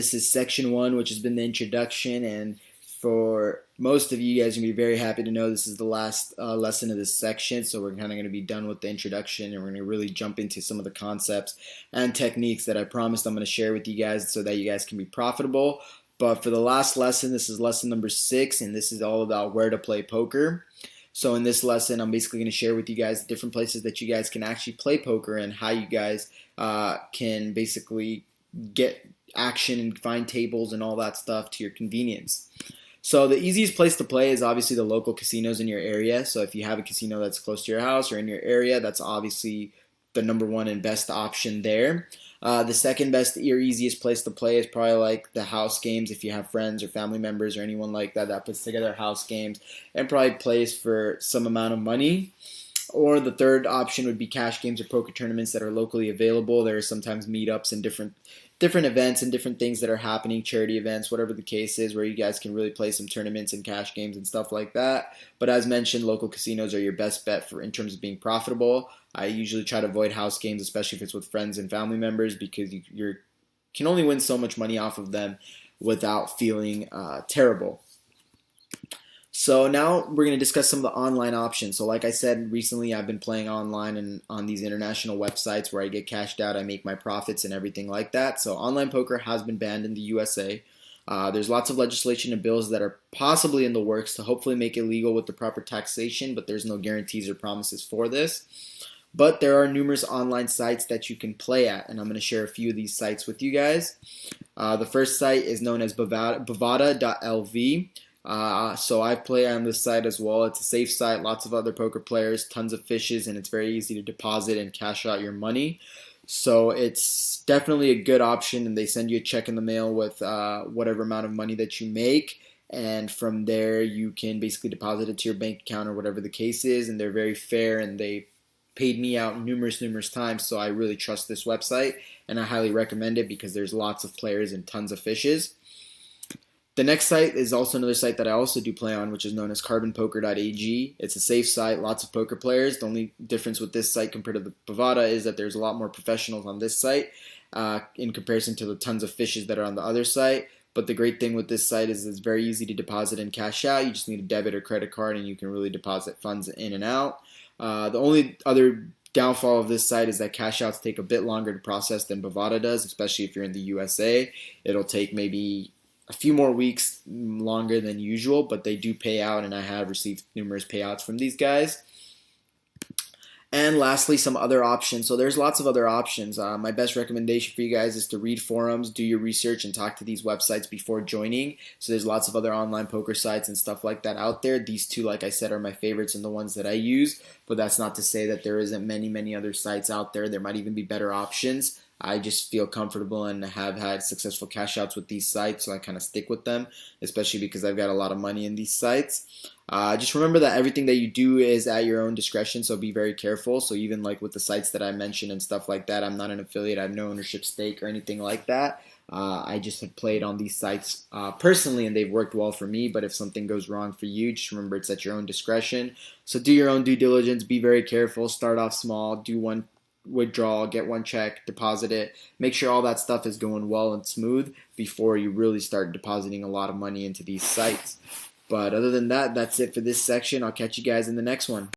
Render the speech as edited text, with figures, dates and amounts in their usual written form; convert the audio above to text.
This is section one, which has been the introduction, and for most of you guys, are going to be very happy to know this is the last lesson of this section, so we're kind of going to be done with the introduction, and we're going to really jump into some of the concepts and techniques that I promised I'm going to share with you guys so that you guys can be profitable. But for the last lesson, this is lesson number 6, and this is all about where to play poker. So in this lesson, I'm basically going to share with you guys the different places that you guys can actually play poker and how you guys can basically get action and find tables and all that stuff to your convenience. So the easiest place to play is obviously the local casinos in your area. So if you have a casino that's close to your house or in your area, that's obviously the number one and best option there. The second best or easiest place to play is probably like the house games if you have friends or family members or anyone like that that puts together house games and probably plays for some amount of money. Or the third option would be cash games or poker tournaments that are locally available. There are sometimes meetups and different events and different things that are happening, charity events, whatever the case is, where you guys can really play some tournaments and cash games and stuff like that. But as mentioned, local casinos are your best bet for in terms of being profitable. I usually try to avoid house games, especially if it's with friends and family members, because you can only win so much money off of them without feeling terrible. So now we're going to discuss some of the online options. So like I said, recently I've been playing online and on these international websites where I get cashed out, I make my profits and everything like that. So online poker has been banned in the USA. There's lots of legislation and bills that are possibly in the works to hopefully make it legal with the proper taxation, but there's no guarantees or promises for this. But there are numerous online sites that you can play at, and I'm going to share a few of these sites with you guys. The first site is known as Bovada.lv. So I play on this site as well. It's a safe site, lots of other poker players, tons of fishes, and it's very easy to deposit and cash out your money. So it's definitely a good option, and they send you a check in the mail with whatever amount of money that you make, and from there you can basically deposit it to your bank account or whatever the case is, and they're very fair, and they paid me out numerous times, so I really trust this website, and I highly recommend it because there's lots of players and tons of fishes. The next site is also another site that I also do play on, which is known as carbonpoker.ag. It's a safe site, lots of poker players. The only difference with this site compared to the Bovada is that there's a lot more professionals on this site in comparison to the tons of fishes that are on the other site. But the great thing with this site is it's very easy to deposit and cash out. You just need a debit or credit card and you can really deposit funds in and out. The only other downfall of this site is that cash outs take a bit longer to process than Bovada does, especially if you're in the USA. It'll take maybe a few more weeks longer than usual, but they do pay out, and I have received numerous payouts from these guys. And lastly, some other options. So there's lots of other options. My best recommendation for you guys is to read forums, do your research, and talk to these websites before joining. So there's lots of other online poker sites and stuff like that out there. These two, like I said, are my favorites and the ones that I use, but that's not to say that there isn't many other sites out there. There might even be better options. I just feel comfortable and have had successful cash outs with these sites, so I kind of stick with them, especially because I've got a lot of money in these sites. Just remember that everything that you do is at your own discretion, so be very careful. So even like with the sites that I mentioned and stuff like that, I'm not an affiliate, I have no ownership stake or anything like that. I just have played on these sites personally, and they've worked well for me, but if something goes wrong for you, just remember it's at your own discretion. So do your own due diligence, be very careful, start off small, do one withdrawal, get one check, deposit it, make sure all that stuff is going well and smooth before you really start depositing a lot of money into these sites. But other than that, that's it for this section. I'll catch you guys in the next one.